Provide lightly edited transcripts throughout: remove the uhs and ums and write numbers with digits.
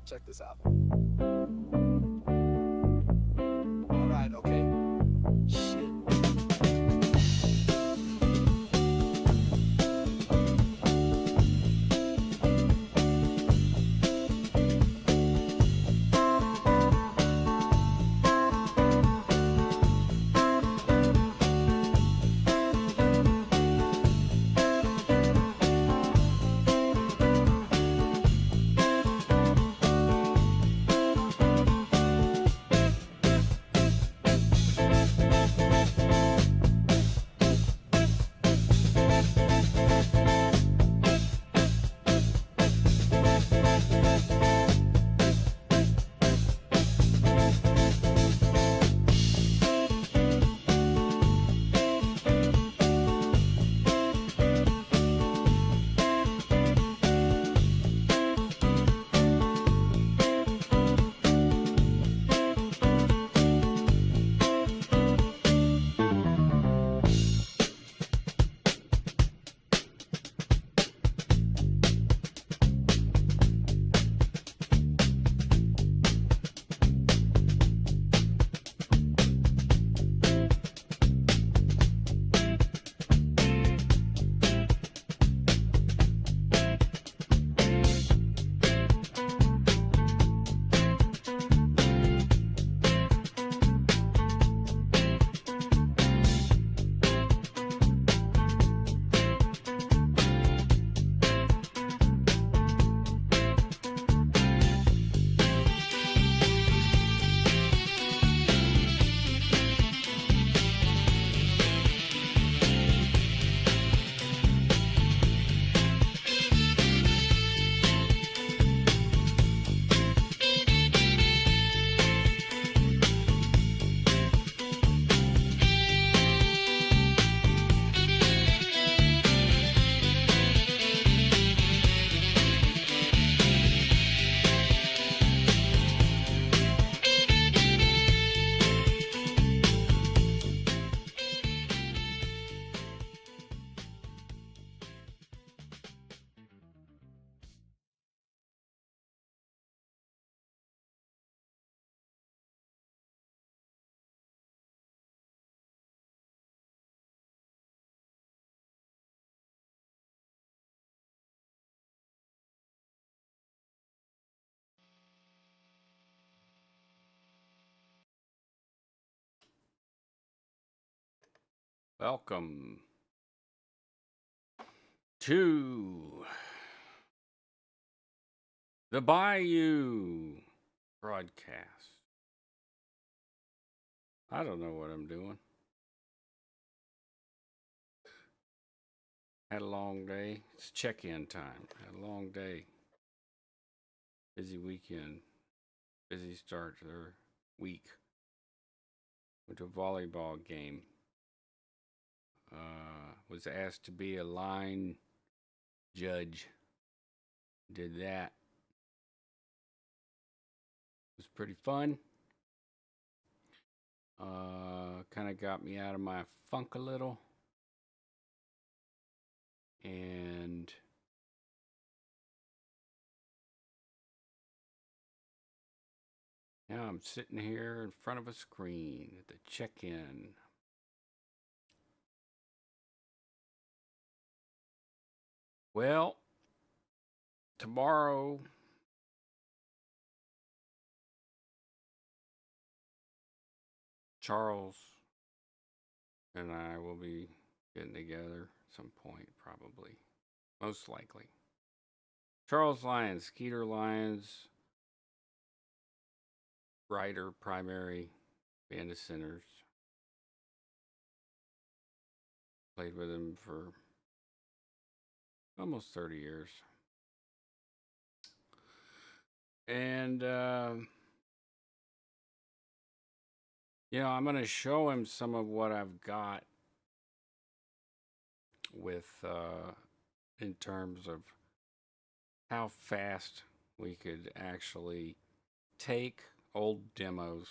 Check this out. All right, okay. Shit. Welcome to the Bayou broadcast. I don't know what I'm doing. Had a long day. It's check in time. Had a long day. Busy weekend. Busy start to the week. Went to a volleyball game. Was asked to be a line judge. Did that. It was pretty fun. Kind of got me out of my funk a little. And now I'm sitting here in front of a screen at the check in. Well, tomorrow Charles and I will be getting together at some point, probably. Most likely. Charles Lyons, Skeeter Lyons, writer, primary, band of sinners. Played with him for almost 30 years. And, I'm going to show him some of what I've got with, in terms of how fast we could actually take old demos,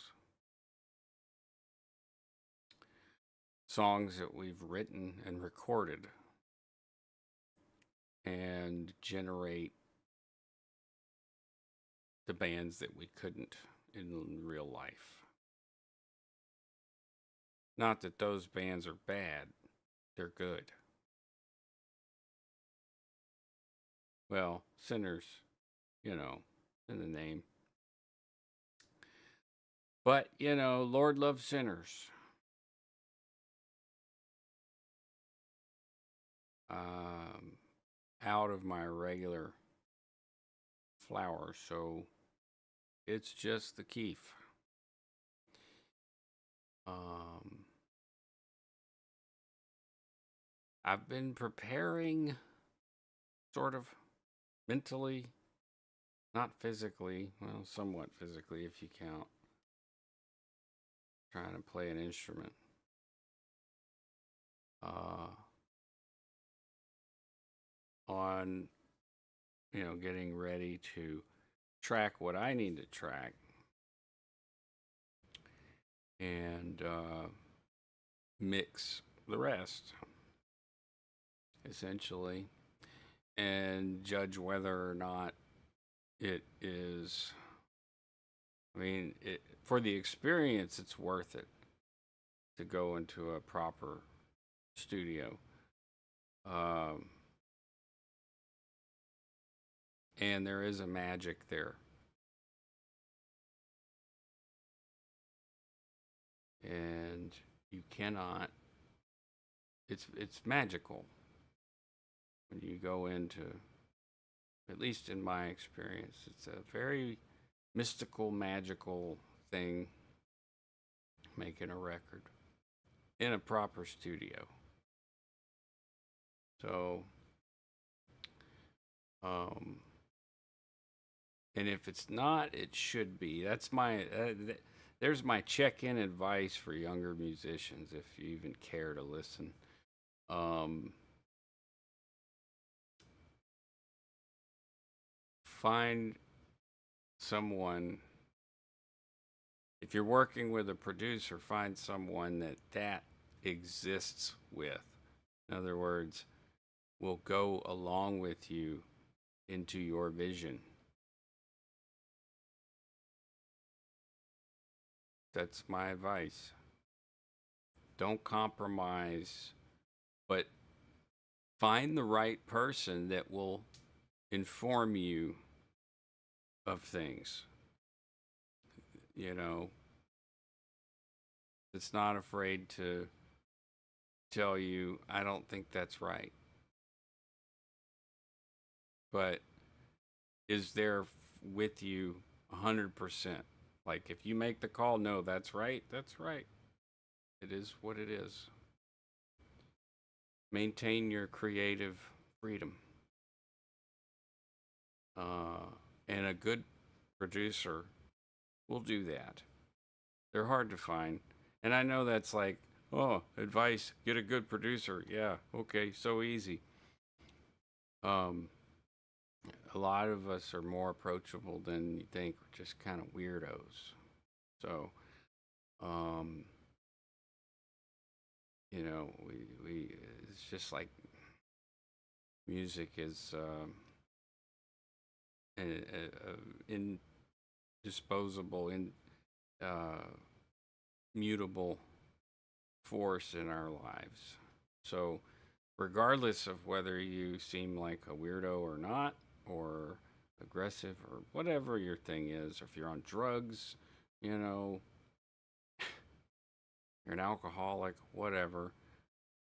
songs that we've written and recorded, and generate the bands that we couldn't in real life. Not that those bands are bad, they're good. Well, sinners, you know, in the name. But, you know, Lord loves sinners. Um, Out of my regular flour, so it's just the keef. I've been preparing sort of mentally, not physically, well, somewhat physically if you count, trying to play an instrument. On, you know, getting ready to track what I need to track and mix the rest, essentially, and judge whether or not it is. I mean, for the experience, it's worth it to go into a proper studio. And there is a magic there. And you cannot, it's magical when you go into, at least in my experience, it's a very mystical, magical thing making a record in a proper studio. So, and if it's not, it should be. That's my, there's my check-in advice for younger musicians, if you even care to listen. Find someone. If you're working with a producer, find someone that exists with. In other words, will go along with you into your vision. That's my advice. Don't compromise, but find the right person that will inform you of things. You know, it's not afraid to tell you, I don't think that's right. But is there with you 100%. Like if you make the call, no, that's right, that's right. It is what it is. Maintain your creative freedom. And a good producer will do that. They're hard to find. And I know that's like, oh, advice, get a good producer. Yeah, okay, so easy. A lot of us are more approachable than you think. We're just kind of weirdos. So, you know, we it's just like music is an indisposable, mutable force in our lives. So, regardless of whether you seem like a weirdo or not, or aggressive, or whatever your thing is, if you're on drugs, you know, you're an alcoholic, whatever,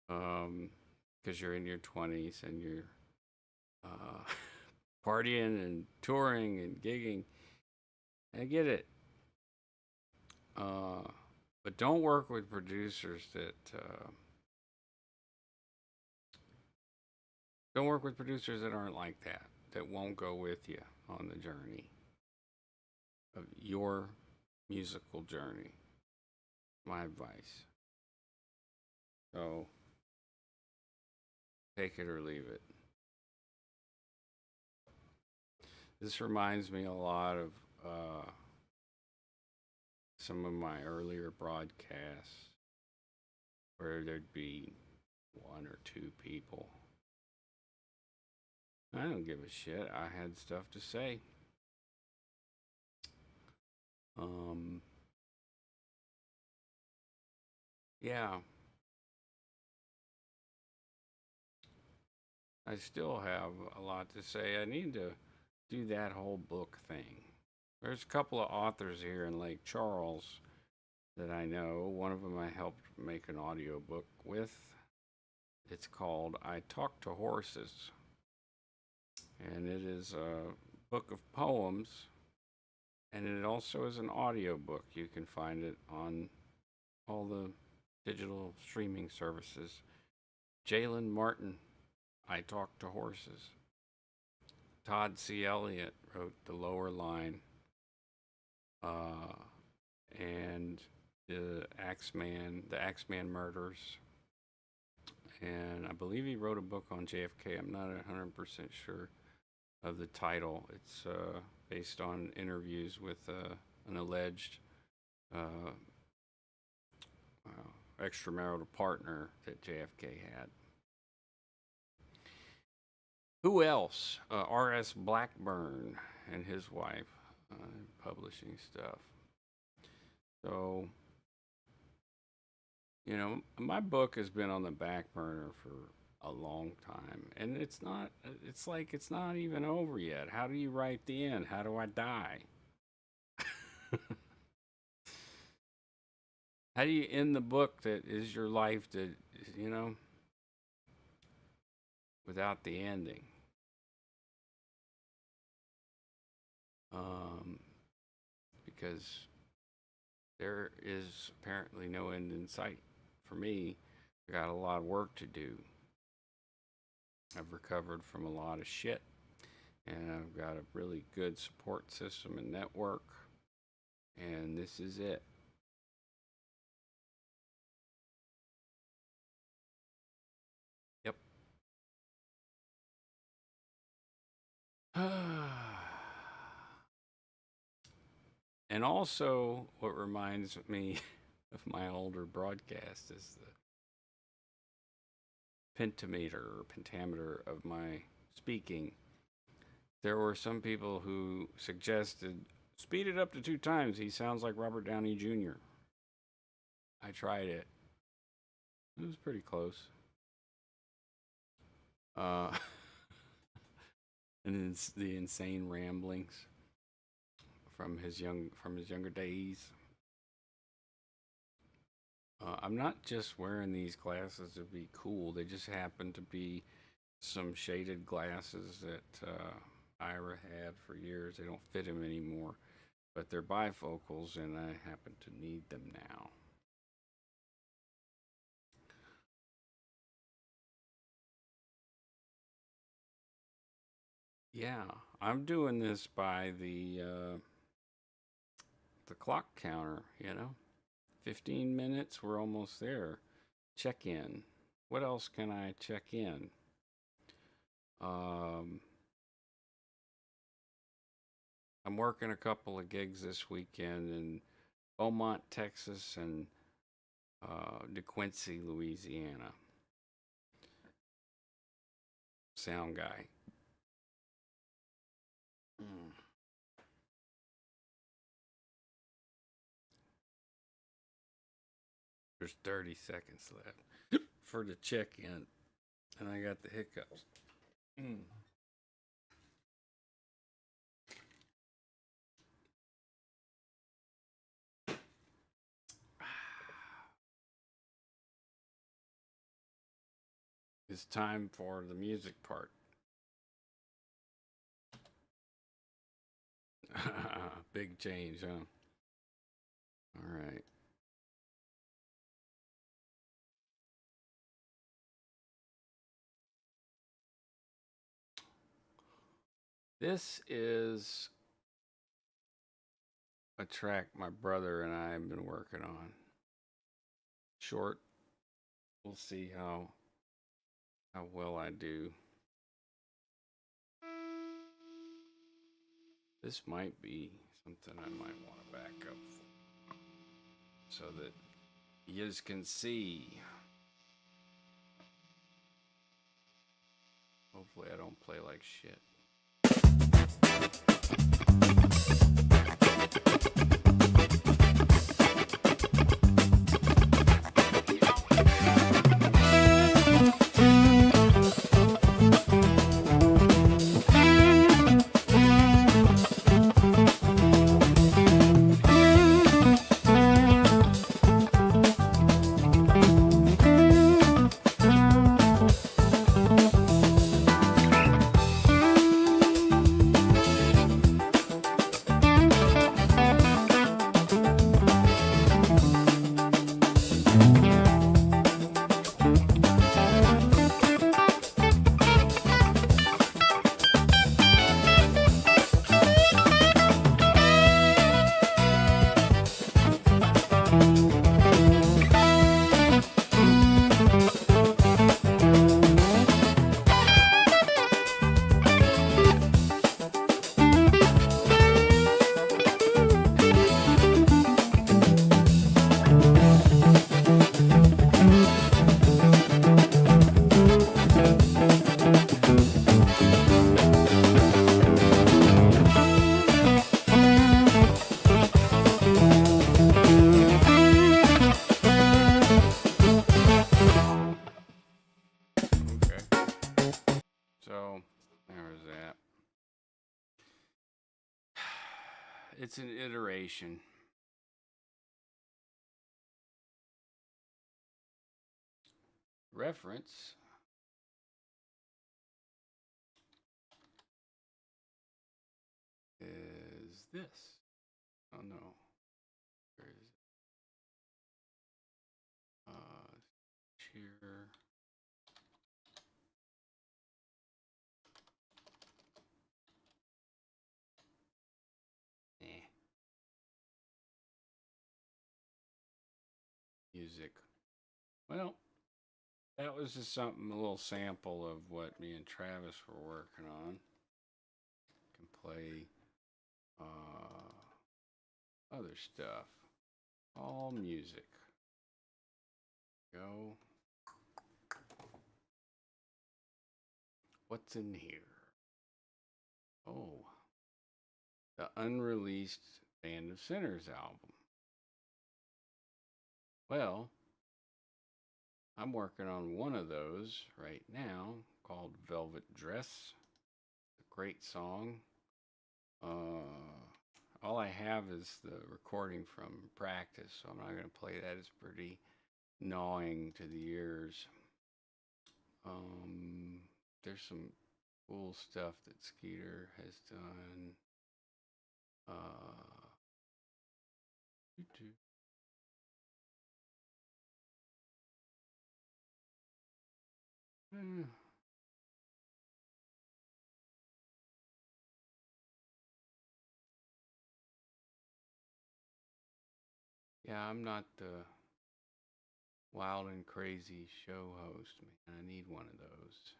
because you're in your 20s and you're partying and touring and gigging. I get it. But don't work with producers that don't work with producers that aren't like that, that won't go with you on the journey of your musical journey. My advice. So take it or leave it. This reminds me a lot of some of my earlier broadcasts where there'd be one or two people. I don't give a shit. I had stuff to say. Um, yeah, I still have a lot to say. I need to do that whole book thing. There's a couple of authors here in Lake Charles that I know. One of them I helped make an audiobook with. It's called I Talk to Horses, and it is a book of poems, and it also is an audiobook. You can find it on all the digital streaming services. Jalen Martin, I Talk to Horses. Todd C. Elliott wrote The Lower Line, and the Axeman murders. And I believe he wrote a book on JFK. I'm not 100% sure of the title. It's based on interviews with an alleged uh, extramarital partner that JFK had. Who else? R.S. Blackburn and his wife publishing stuff. So, my book has been on the back burner for a long time, and it's like it's not even over yet. How do you write the end? How do I die? How do you end the book that is your life that, without the ending? Because there is apparently no end in sight. For me, I got a lot of work to do. I've recovered from a lot of shit, and I've got a really good support system and network, and this is it. Yep. And also, what reminds me of my older broadcast is the pentameter or pentameter of my speaking. There were some people who suggested speed it up to 2 times. He sounds like Robert Downey Jr. I tried it. It was pretty close. And it's the insane ramblings from his younger days. I'm not just wearing these glasses to be cool. They just happen to be some shaded glasses that Ira had for years. They don't fit him anymore, but they're bifocals, and I happen to need them now. Yeah, I'm doing this by the clock counter. 15 minutes. We're almost there. Check in. What else can I check in? I'm working a couple of gigs this weekend in Beaumont, Texas, and DeQuincy, Louisiana. Sound guy. There's 30 seconds left for the check in, and I got the hiccups. It's time for the music part. Big change, huh? All right. This is a track my brother and I have been working on. Short. We'll see how well I do. This might be something I might want to back up for, so that you can see. Hopefully I don't play like shit. It's an iteration. Reference is this. Oh no. Where is it? Cheer. Music. Well, that was just something, a little sample of what me and Travis were working on. Can play other stuff. All music. Go. What's in here? Oh, the unreleased Band of Sinners album. Well, I'm working on one of those right now called Velvet Dress. A great song. All I have is the recording from practice, so I'm not going to play that. It's pretty gnawing to the ears. There's some cool stuff that Skeeter has done. Yeah, I'm not the wild and crazy show host, man. I need one of those.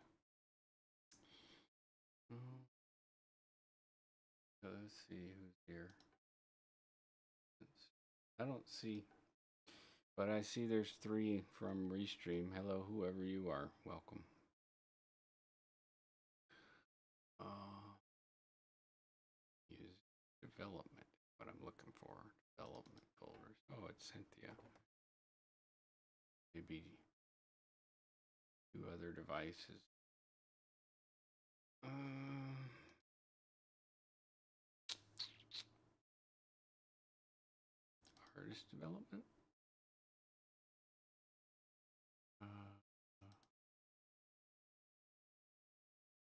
Let's see who's here. I don't see, but I see there's 3 from Restream. Hello, whoever you are. Welcome. Use development. What I'm looking for. Development folders. Oh, it's Cynthia. Maybe 2 other devices. Artist development.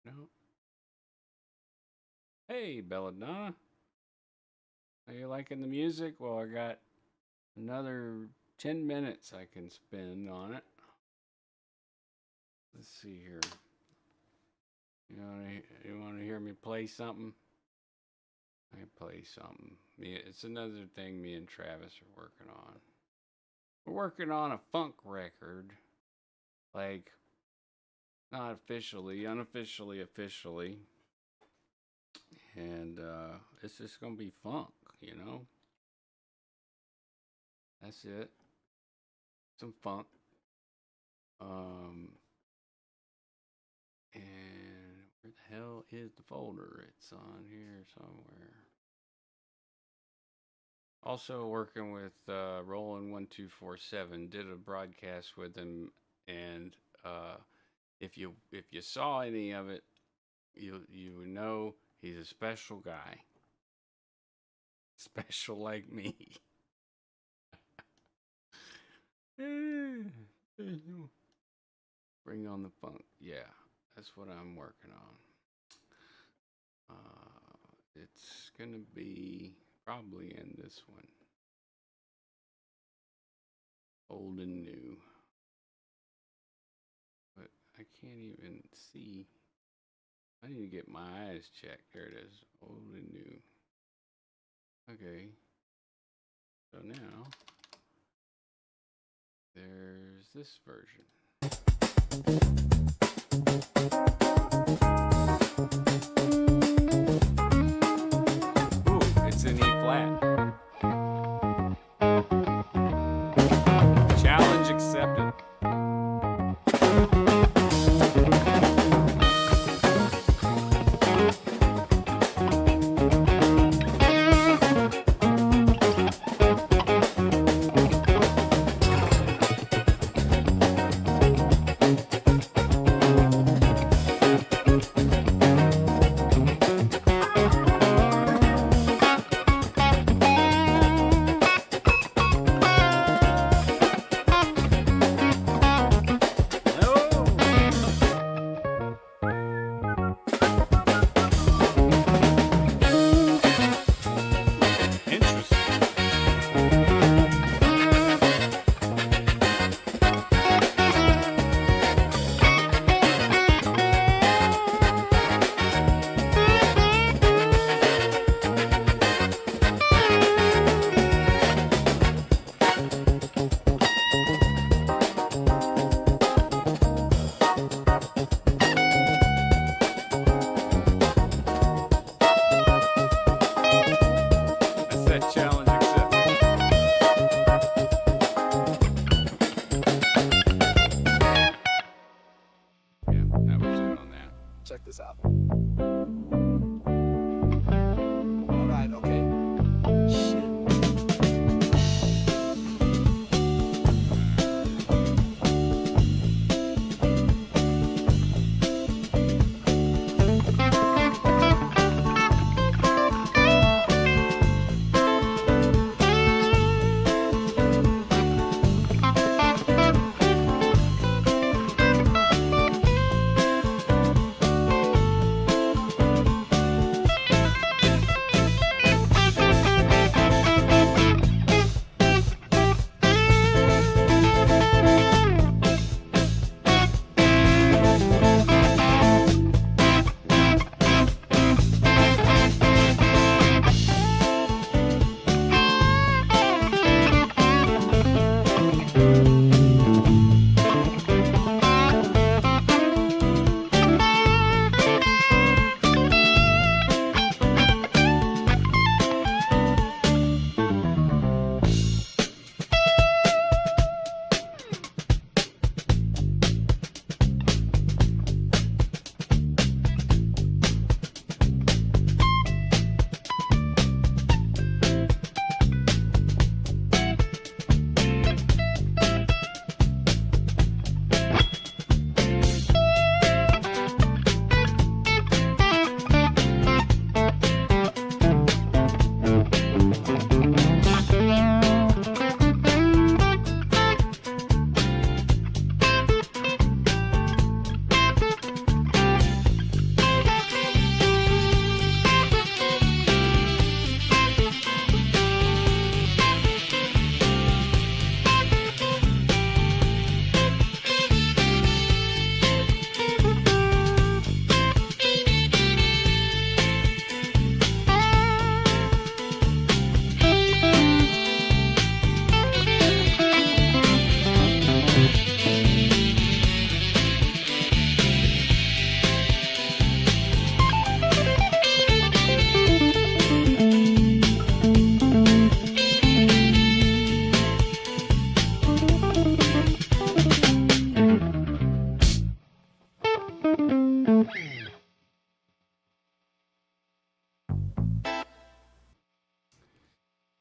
No. Hey, Belladonna. Are you liking the music? Well, I got another 10 minutes I can spend on it. Let's see here. You want to hear me play something? I play something. It's another thing me and Travis are working on. We're working on a funk record. Like, not officially, unofficially, officially. And it's just going to be funk, you know? That's it. Some funk. And where the hell is the folder? It's on here somewhere. Also working with Rollin1247. Did a broadcast with him, and if you saw any of it, you know he's a special guy. Special like me. Bring on the funk. Yeah, that's what I'm working on. It's gonna be probably in this one. Old and new. But I can't even see. I need to get my eyes checked. There it is. Old and new. Okay. So now there's this version. Ooh, it's in E flat. Challenge accepted. check this out. All right, okay. Shit.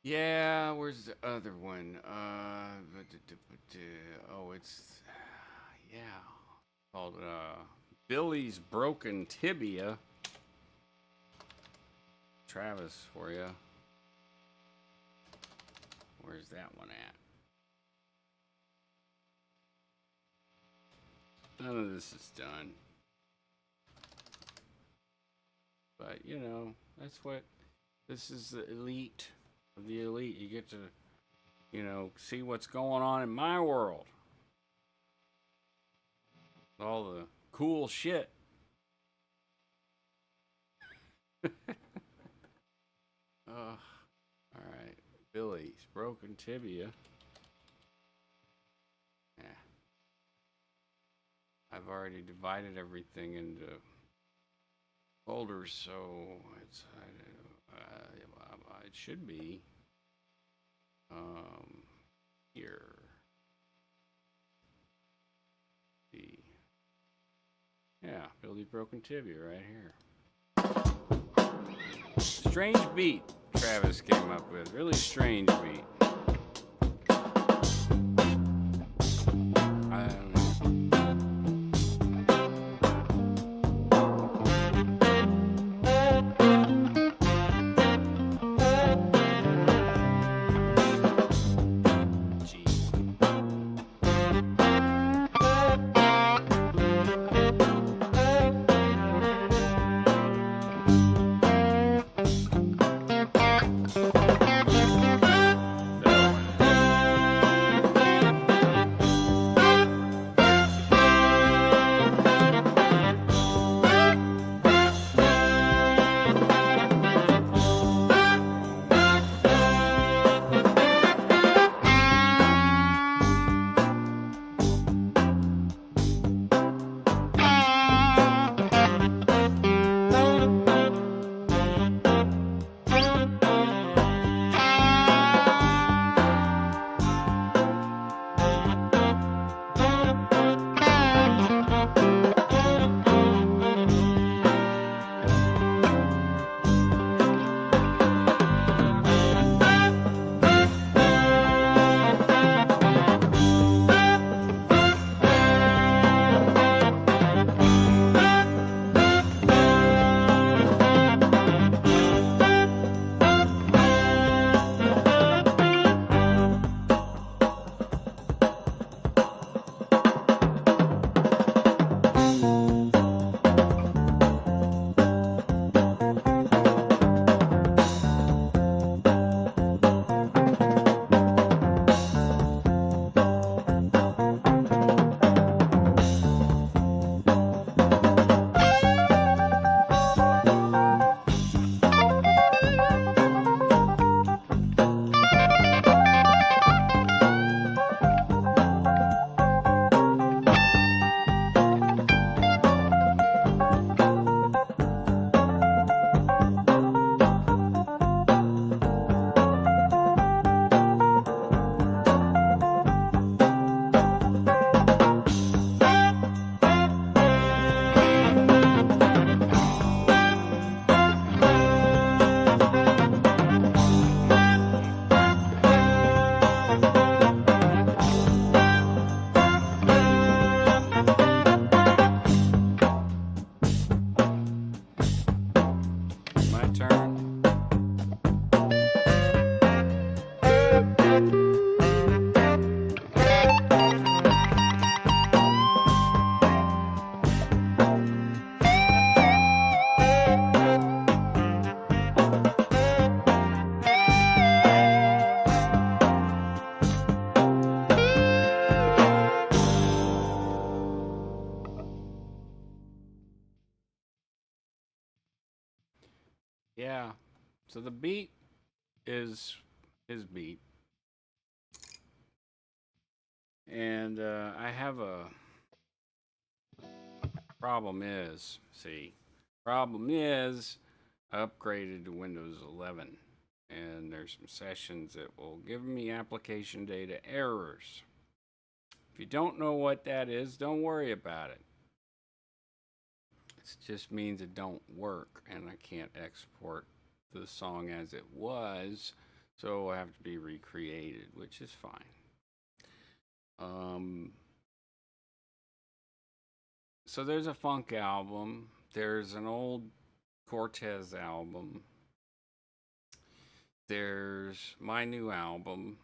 Yeah, where's the other one? Oh, it's yeah, called Billy's Broken Tibia. Travis for you. Where's that one at? None of this is done. But you know, that's what this is, the elite of the elite. You get to, you know, see what's going on in my world. All the cool shit. All right, Billy's Broken Tibia. Yeah, I've already divided everything into folders, so it's it should be here. The yeah, Billy's Broken Tibia right here. Strange beat Travis came up with. Really strange beat. I don't know. Yeah. So the beat is his beat, and I have a problem. Problem is, I upgraded to Windows 11, and there's some sessions that will give me application data errors. If you don't know what that is, don't worry about it. It just means it don't work, and I can't export the song as it was, so I have to be recreated, which is fine. Um, so there's a funk album. There's an old Cortez album. There's my new album.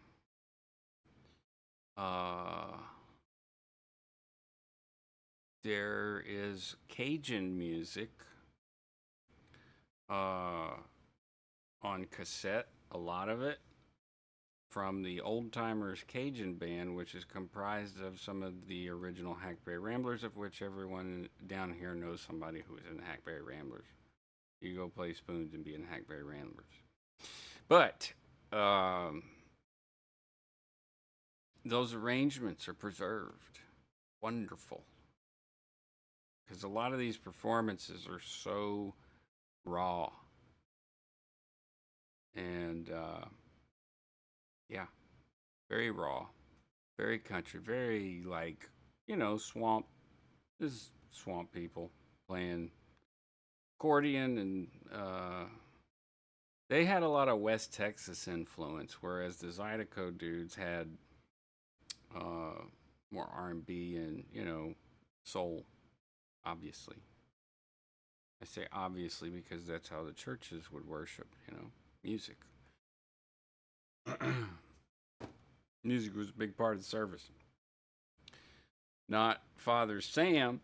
Uh, there is Cajun music uh, on cassette, a lot of it from the Old Timers Cajun Band, which is comprised of some of the original Hackberry Ramblers, of which everyone down here knows somebody who was in the Hackberry Ramblers. You go play spoons and be in Hackberry Ramblers. But those arrangements are preserved. Wonderful. Because a lot of these performances are so raw. And yeah, very raw, very country, very like, swamp. This is swamp people playing accordion, and they had a lot of West Texas influence, whereas the Zydeco dudes had more R&B and soul. Obviously, I say obviously because that's how the churches would worship. Music. Music was a big part of the service. Not Father Sam.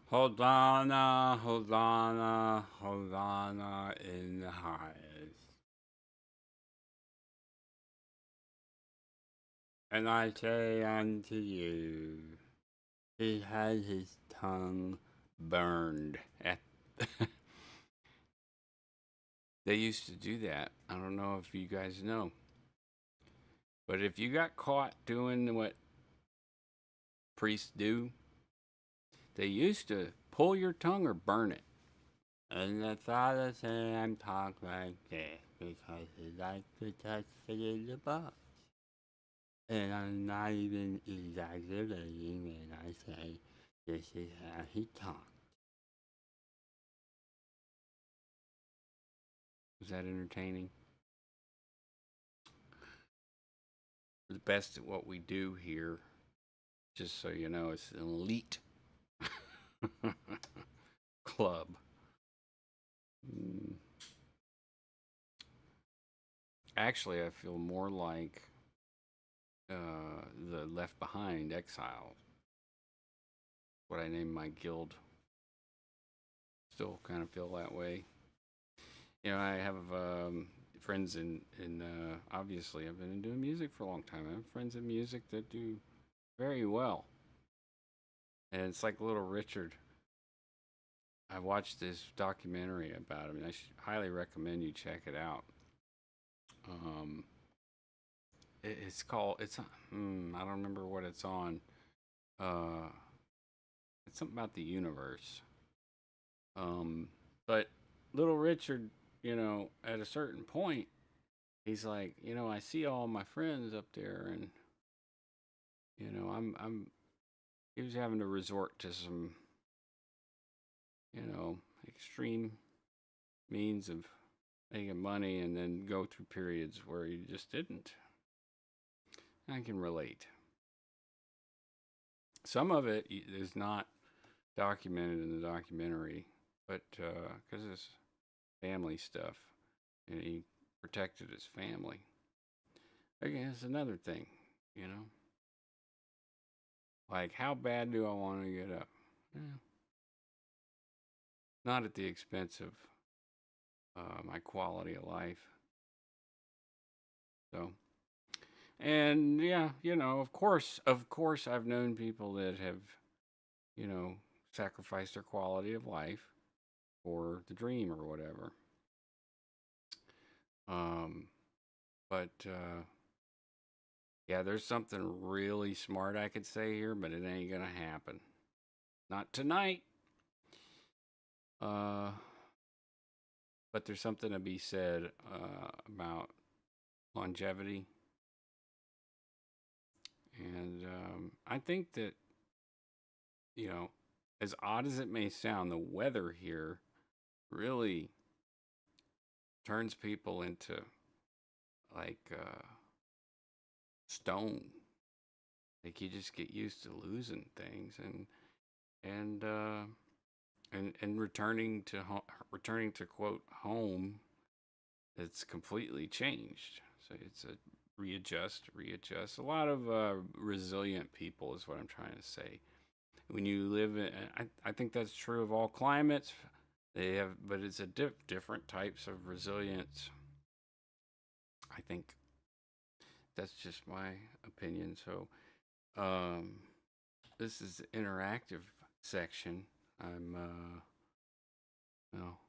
Hosanna, Hosanna, Hosanna in the highest. And I say unto you, he had his tongue burned. They used to do that. I don't know if you guys know. But if you got caught doing what priests do, they used to pull your tongue or burn it. And the Father Sam talk like this because he likes to touch the little box. And I'm not even exaggerating when I say this is how he talks. Is that entertaining? The best at what we do here, just so you know, it's an elite club. Actually, I feel more like the Left Behind Exile. What I named my guild. Still kind of feel that way. I have friends in obviously I've been doing music for a long time. I have friends in music that do very well, and it's like Little Richard. I watched this documentary about him, and I highly recommend you check it out. Um, it's called I don't remember what it's on. Uh, it's something about the universe. But Little Richard, at a certain point, he's like, I see all my friends up there, and I'm. He was having to resort to some, extreme means of making money, and then go through periods where he just didn't. I can relate. Some of it is not documented in the documentary, but because it's family stuff, and he protected his family. Again, it's another thing, you know. Like, how bad do I want to get up? Yeah. Not at the expense of my quality of life. So, and yeah, of course, I've known people that have, sacrificed their quality of life. for the dream or whatever. Um, but yeah, there's something really smart I could say here, but it ain't gonna happen. Not tonight. Uh, but there's something to be said about longevity, and I think that you know, as odd as it may sound, the weather here really turns people into like stone. Like you just get used to losing things, and uh, and returning to quote home. It's completely changed. So it's a readjust. A lot of resilient people is what I'm trying to say. When you live in, I think that's true of all climates. They have, but it's a different types of resilience. I think that's just my opinion. So, um, this is the interactive section. I'm, well,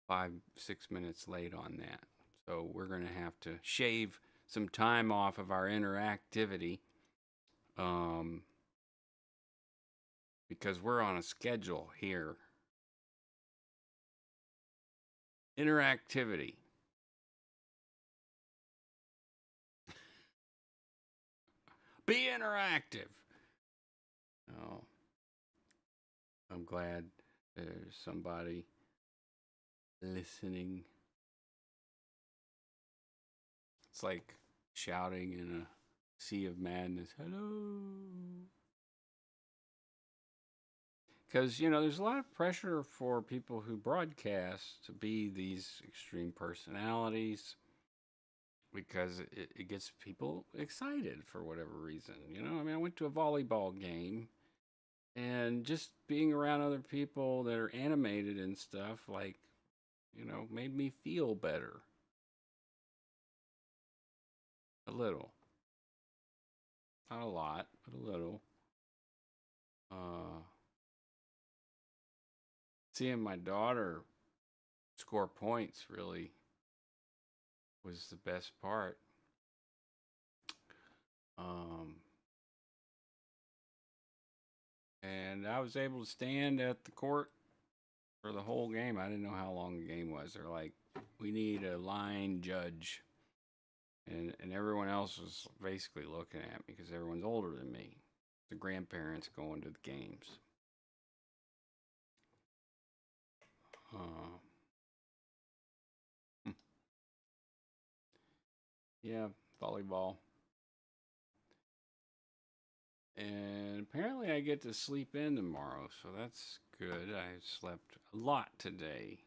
5 6 minutes late on that. So we're gonna have to shave some time off of our interactivity, um, because we're on a schedule here. Interactivity. Be interactive. Oh, I'm glad there's somebody listening. It's like shouting in a sea of madness. Hello. Because, there's a lot of pressure for people who broadcast to be these extreme personalities because it gets people excited for whatever reason. I mean, I went to a volleyball game and just being around other people that are animated and stuff, like, made me feel better a little. Not a lot, but a little. Uh, Seeing my daughter score points really was the best part. Um, and I was able to stand at the court for the whole game. I didn't know how long the game was. They're like, we need a line judge. And everyone else was basically looking at me because everyone's older than me. The grandparents going to the games. Uh, yeah, volleyball. And apparently I get to sleep in tomorrow, so that's good. I slept a lot today.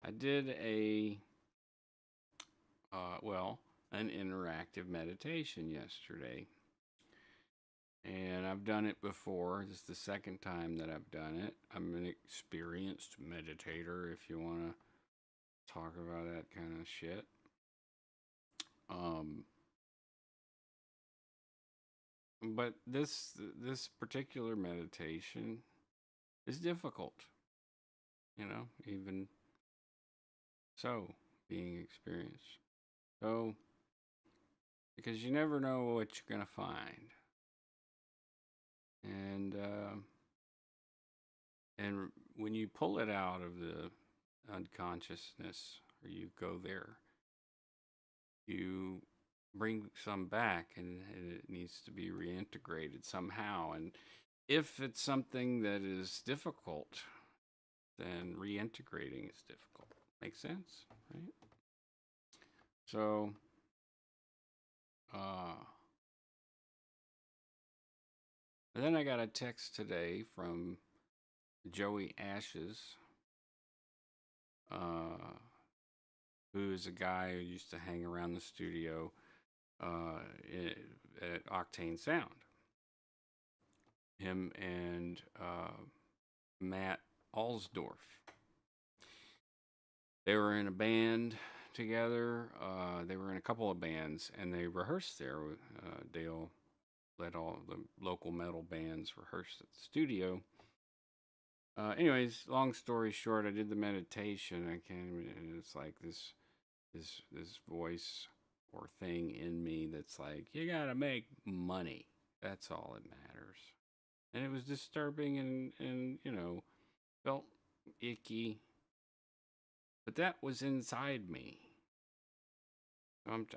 I did an interactive meditation yesterday. And I've done it before. This is the second time that I've done it. I'm an experienced meditator, if you want to talk about that kind of shit. Um, but this particular meditation is difficult. Even so, being experienced. So, because you never know what you're gonna find, and when you pull it out of the unconsciousness, or you go there, you bring some back, and it needs to be reintegrated somehow. And if it's something that is difficult, then reintegrating is difficult. Makes sense, right? So, uh, and then I got a text today from Joey Ashes, uh, who is a guy who used to hang around the studio uh, at Octane Sound. Him and Matt Alsdorf. They were in a band together. They were in a couple of bands, and they rehearsed there. Dale let all the local metal bands rehearse at the studio. Anyways, long story short, I did the meditation. I can't even, and it's like this voice or thing in me that's like, you gotta make money. That's all that matters. And it was disturbing and felt icky, but that was inside me.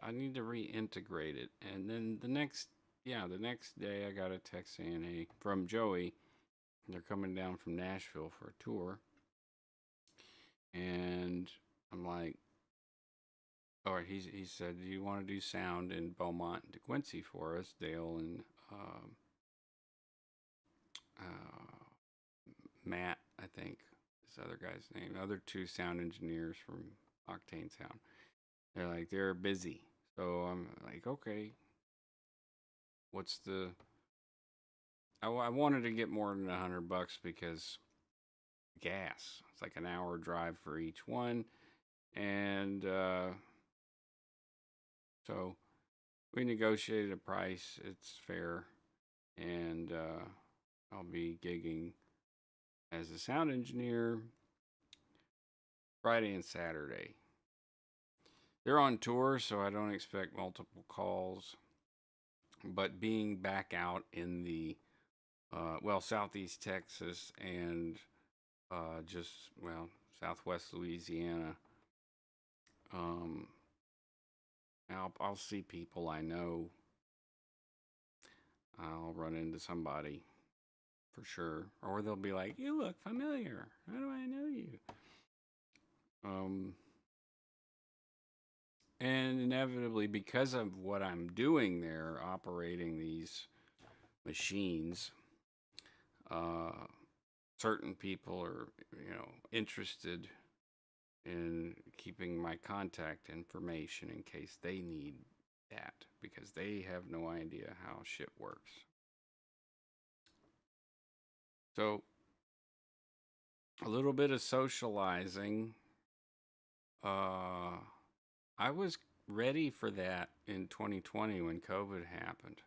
I need to reintegrate it. And then the next day, I got a text saying, "Hey," from Joey. They're coming down from Nashville for a tour, and I'm like, "All right." He said, "Do you want to do sound in Beaumont and DeQuincy for us, Dale and uh, Matt? I think this other guy's name. Other two sound engineers from Octane Sound. They're like they're busy, so I'm like, okay, what's the I wanted to get more than $100 because gas. It's like an hour drive for each one, and so we negotiated a price. It's fair, and I'll be gigging as a sound engineer Friday and Saturday. They're on tour, so I don't expect multiple calls. But being back out in the Southeast Texas and just Southwest Louisiana. Um, I'll see people I know. I'll run into somebody for sure, or they'll be like, "You look familiar. How do I know you?" Um, and inevitably, because of what I'm doing there, operating these machines, uh, certain people are, interested in keeping my contact information in case they need that because they have no idea how shit works. So, a little bit of socializing. I was ready for that in 2020 when COVID happened,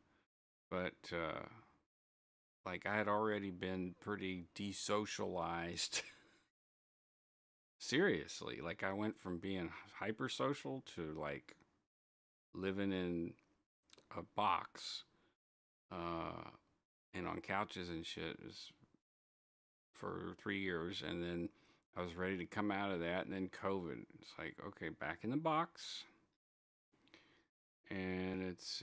but like I had already been pretty desocialized. Seriously, like I went from being hypersocial to like living in a box uh, and on couches and shit for 3 years, and then I was ready to come out of that, and then COVID. It's like, okay, back in the box, and it's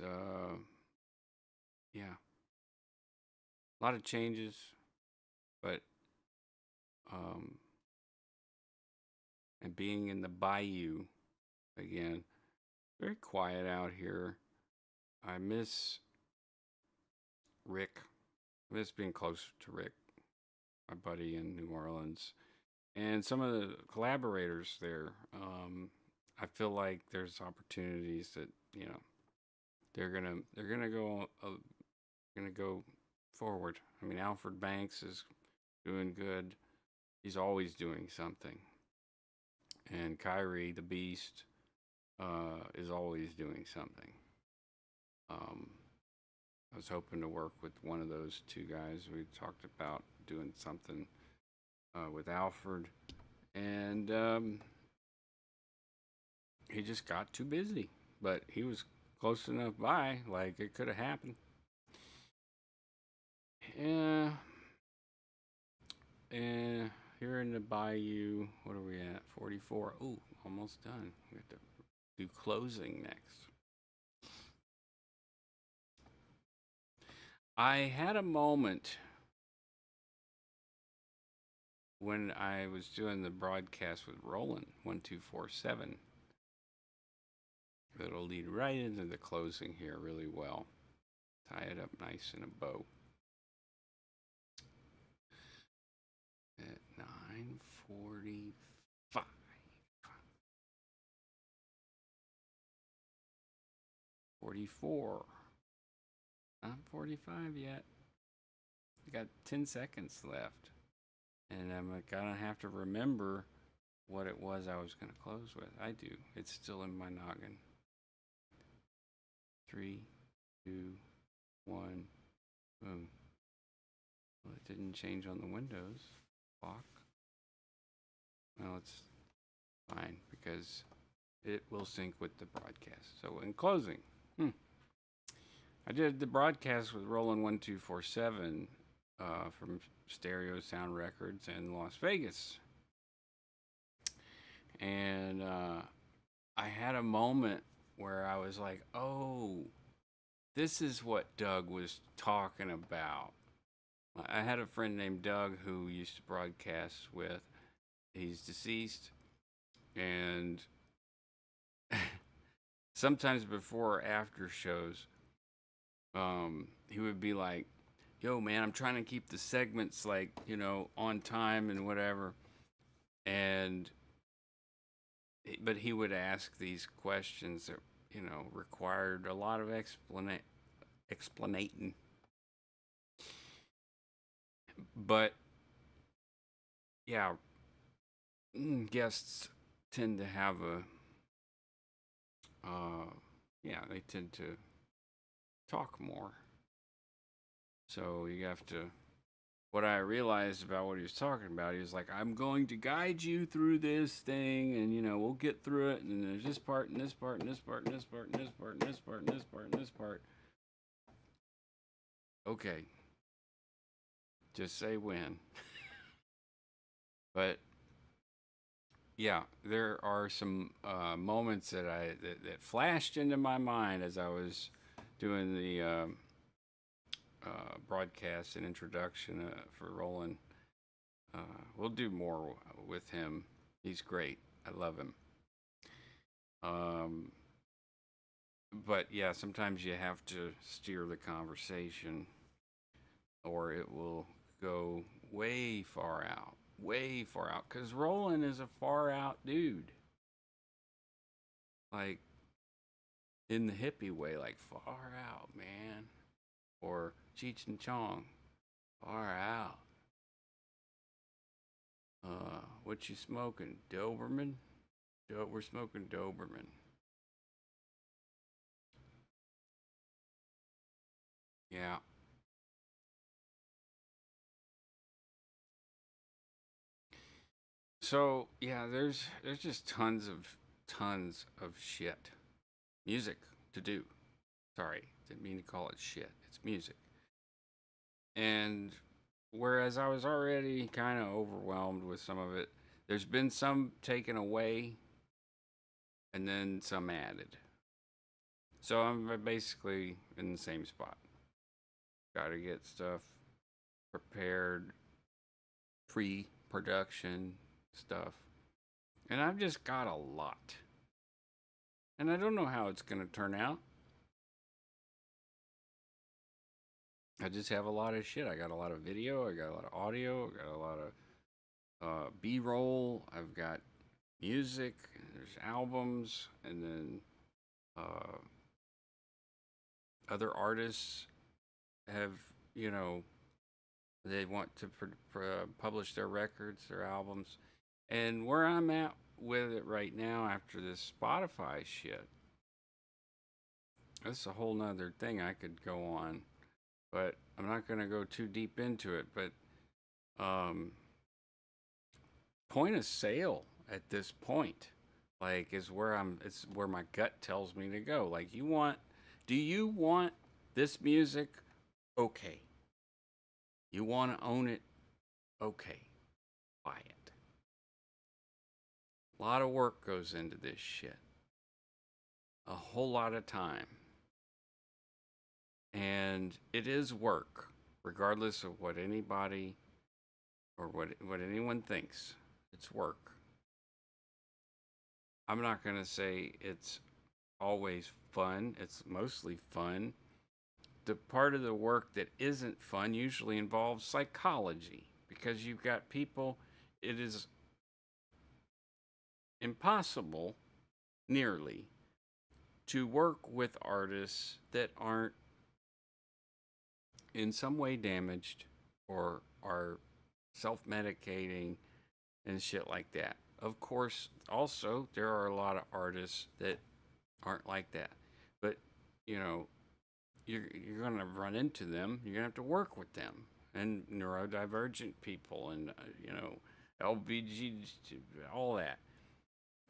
yeah, a lot of changes, but um, and being in the Bayou again, very quiet out here. I miss Rick. I miss being close to Rick, my buddy in New Orleans, and some of the collaborators there. I feel like there's opportunities that they're gonna go forward. I mean, Alfred Banks is doing good. He's always doing something, and Kyrie the Beast is always doing something. Um, I was hoping to work with one of those two guys. We talked about doing something with Alfred, and he just got too busy. But he was close enough by, like it could have happened. Yeah, and here in the Bayou, what are we at? 44. Ooh, almost done. We have to do closing next. I had a moment when I was doing the broadcast with Roland 1247. It'll lead right into the closing here really well. Tie it up nice in a bow. At 9:45. 44. Not 45 yet. I got 10 seconds left. And I'm gonna have to remember what it was I was gonna close with. I do. It's still in my noggin. 3, 2, 1, boom. Well, it didn't change on the windows. Clock. Well, it's fine because it will sync with the broadcast. So, in closing, I did the broadcast with Roland 1247 from Stereo Sound Records in Las Vegas. And I had a moment where I was like, oh, this is what Doug was talking about. I had a friend named Doug who used to broadcast with. He's deceased. And sometimes before or after shows, he would be like, yo, man, I'm trying to keep the segments like, on time and whatever. And, but he would ask these questions that, required a lot of explanating. But, yeah, guests tend to have they tend to talk more. So you have to. What I realized about what he was talking about, he was like, I'm going to guide you through this thing, and we'll get through it, and there's this part, and this part, and this part, and this part, and this part, and this part, and this part, and this part. Okay. Just say when. But yeah, there are some moments that that flashed into my mind as I was doing the broadcast and introduction for Roland. We'll do more with him. He's great. I love him. But yeah, sometimes you have to steer the conversation, or it will go way far out. Way far out. Because Roland is a far out dude. Like, in the hippie way, like, far out, man. Or Cheech and Chong, far out. What you smoking? Doberman? We're smoking Doberman. Yeah. So yeah, there's just tons of shit, music to do. Sorry, didn't mean to call it shit. It's music. And whereas I was already kind of overwhelmed with some of it, there's been some taken away, and then some added. So I'm basically in the same spot. Got to get stuff prepared, pre-production stuff. And I've just got a lot. And I don't know how it's going to turn out. I just have a lot of shit. I got a lot of video, I got a lot of audio, I got a lot of B-roll, I've got music, there's albums, and then other artists have, they want to publish their records, their albums. And where I'm at with it right now after this Spotify shit, that's a whole nother thing I could go on, but I'm not going to go too deep into it. But point of sale at this point, like, is where it's where my gut tells me to go. Like, do you want this music? Okay. You want to own it? Okay. Buy it. A lot of work goes into this shit. A whole lot of time. And it is work, regardless of what anybody or what anyone thinks. It's work. I'm not going to say it's always fun. It's mostly fun. The part of the work that isn't fun usually involves psychology, because you've got people, it is impossible, nearly, to work with artists that aren't in some way damaged or are self-medicating and shit like that. Of course, also, there are a lot of artists that aren't like that. But, you're going to run into them. You're going to have to work with them. and neurodivergent people, and LBG, all that.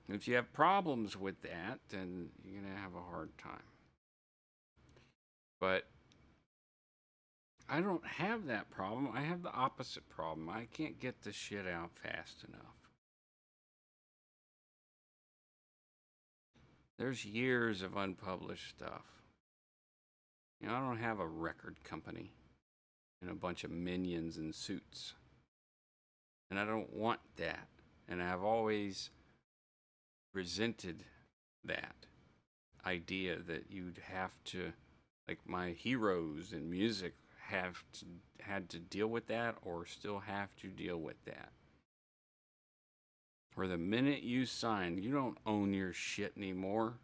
If you have problems with that, then you're gonna have a hard time. But I don't have that problem. I have the opposite problem. I can't get the shit out fast enough. There's years of unpublished stuff. I don't have a record company and a bunch of minions in suits. And I don't want that. And I've always resented that idea that you'd have to, like, my heroes in music had to deal with that or still have to deal with that. For the minute you sign, you don't own your shit anymore.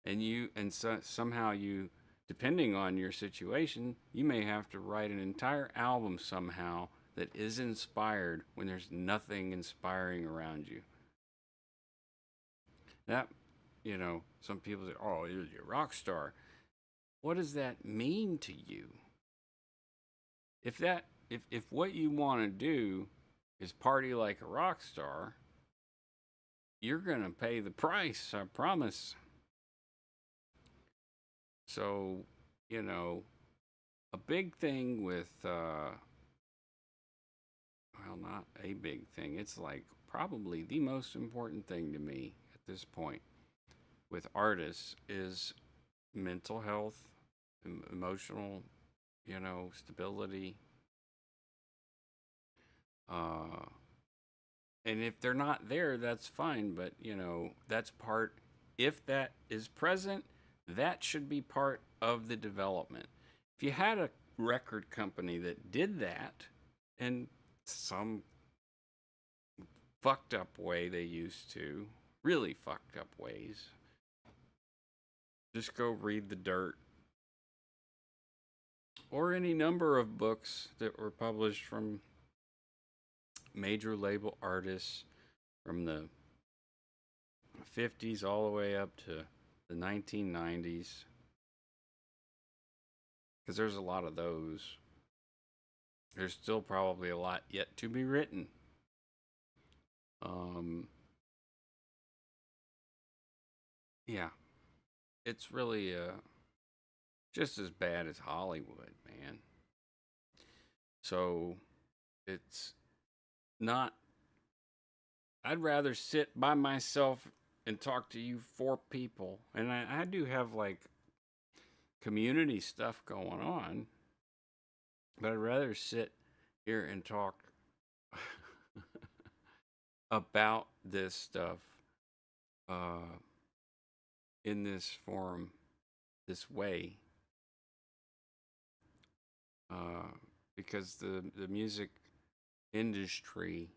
And somehow you, depending on your situation, you may have to write an entire album somehow that is inspired when there's nothing inspiring around you. That, some people say, "Oh, you're a rock star." What does that mean to you? If what you want to do is party like a rock star, you're going to pay the price, I promise. So, a big thing with, well, not a big thing, it's like probably the most important thing to me at this point with artists is mental health, emotional, stability. And if they're not there, that's fine. But, that's part, if that is present, that should be part of the development. If you had a record company that did that in some fucked up way they used to, really fucked up ways, just go read The Dirt or any number of books that were published from major label artists from the 50s all the way up to the 1990s. Because there's a lot of those. There's still probably a lot yet to be written. Yeah. It's really just as bad as Hollywood, man. So it's not. I'd rather sit by myself and talk to you four people. And I do have like community stuff going on, but I'd rather sit here and talk about this stuff in this form, this way, because the music industry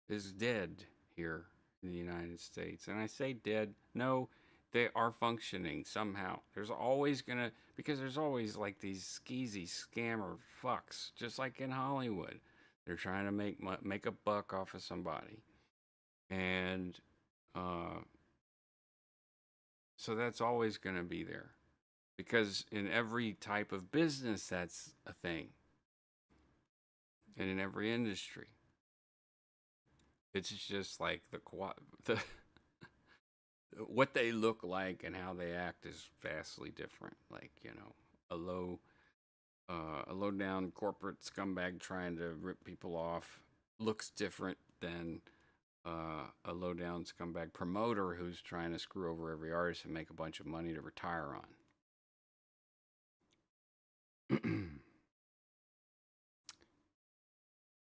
is dead here in the United States. And I say dead, no, they are functioning somehow. There's always gonna, because there's always like these skeezy scammer fucks, just like in Hollywood. They're trying to make a buck off of somebody. And so that's always going to be there. Because in every type of business, that's a thing. And in every industry. It's just like the what they look like and how they act is vastly different. Like, a low down corporate scumbag trying to rip people off looks different than a low down scumbag promoter who's trying to screw over every artist and make a bunch of money to retire on.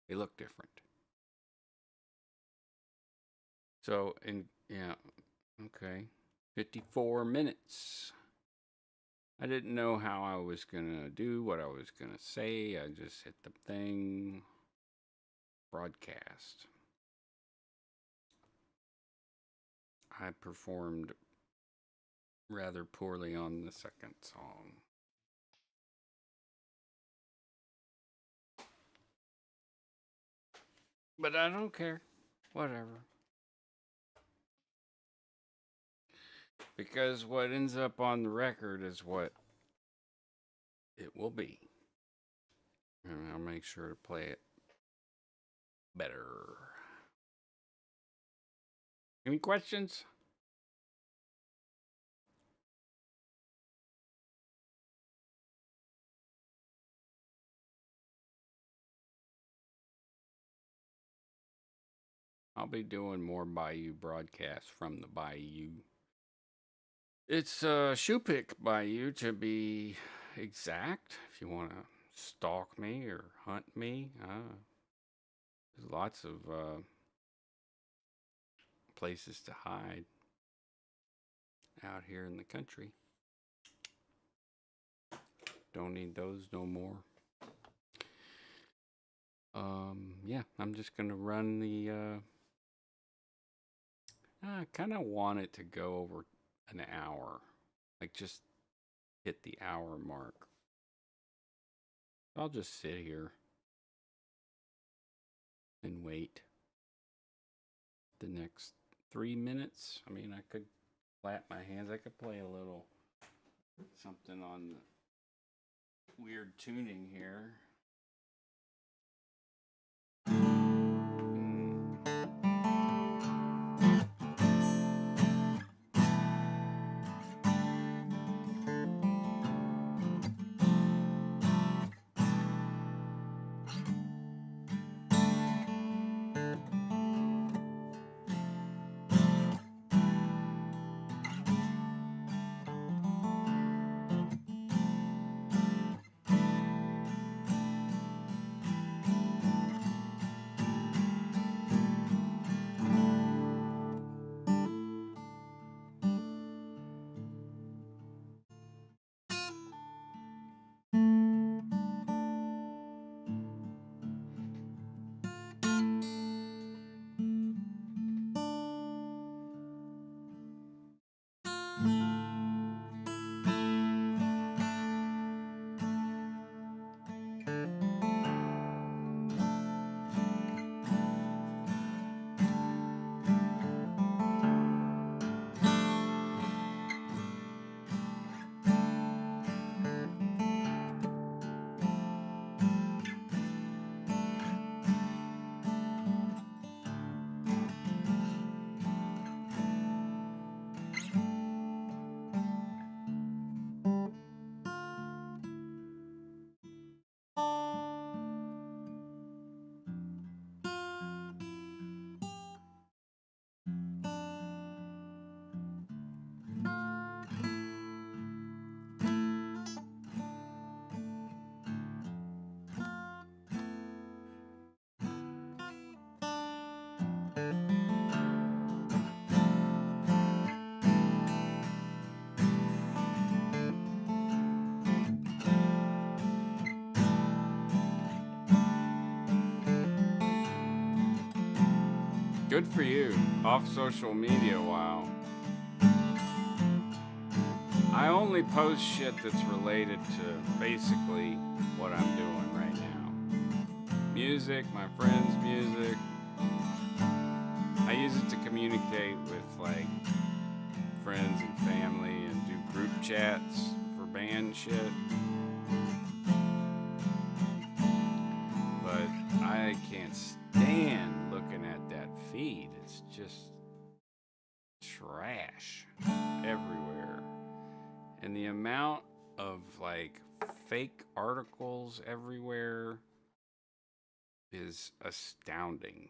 They look different. So, okay, 54 minutes. I didn't know how I was going to do, what I was going to say. I just hit the thing. Broadcast. I performed rather poorly on the second song. But I don't care. Whatever. Because what ends up on the record is what it will be. And I'll make sure to play it better. Any questions? I'll be doing more Bayou broadcasts from the Bayou. It's Shoepick Bayou to be exact. If you want to stalk me or hunt me, there's lots of places to hide out here in the country. Don't need those no more. Yeah, I'm just gonna run the. I kind of want it to go over an hour, like just hit the hour mark. I'll just sit here and wait the next 3 minutes. I mean, I could clap my hands. I could play a little something on the weird tuning here. Good for you. Off social media, wow. I only post shit that's related to basically what I'm doing right now. Music, my friends' music. I use it to communicate with like friends and family and do group chats for band shit. But I can't stand looking at that feed. It's just trash everywhere. And the amount of like fake articles everywhere is astounding.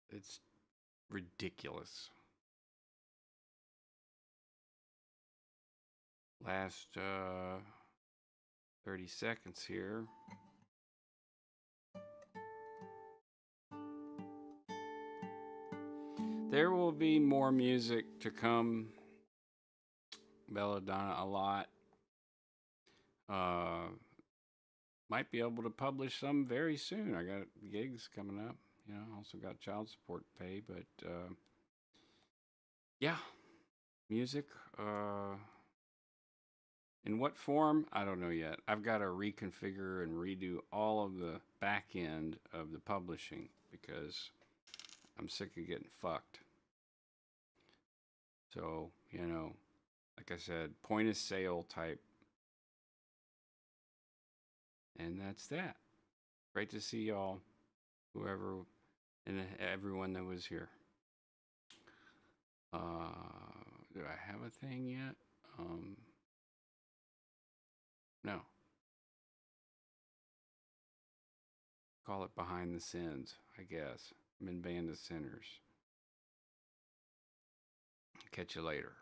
It's ridiculous. Last 30 seconds here. There will be more music to come. Belladonna a lot. Might be able to publish some very soon. I got gigs coming up. You know, also got child support to pay, but yeah, music. In what form? I don't know yet. I've got to reconfigure and redo all of the back end of the publishing because I'm sick of getting fucked. So, you know, like I said, point of sale type And that's that. Great to see y'all, whoever and everyone that was here. Do I have a thing yet? No. Call it behind the sins, I guess. I'm in Band of Sinners. Catch you later.